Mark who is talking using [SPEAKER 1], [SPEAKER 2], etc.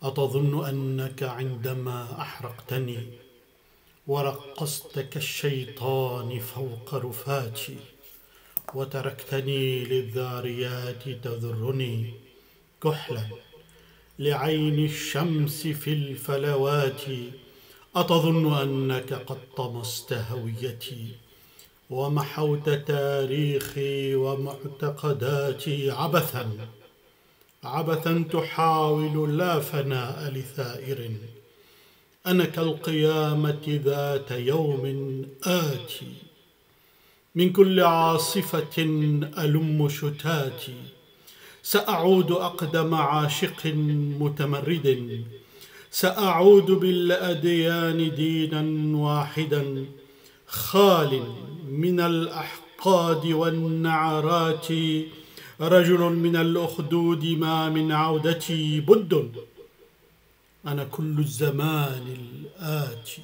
[SPEAKER 1] أتظن أنك عندما أحرقتني ورقصت كالشيطان فوق رفاتي وتركتني للذاريات تذرني كحلا لعين الشمس في الفلوات، أتظن أنك قد طمست هويتي ومحوت تاريخي ومعتقداتي عبثا تحاول لا فناء لثائر. أنا كالقيامة ذات يوم آتي، من كل عاصفة ألم شتاتي، سأعود أقدم عاشق متمرد، سأعود بالأديان دينا واحدا خال من الأحقاد والنعرات، رجل من الأخدود ما من عودتي بد، أنا كل الزمان الآتي.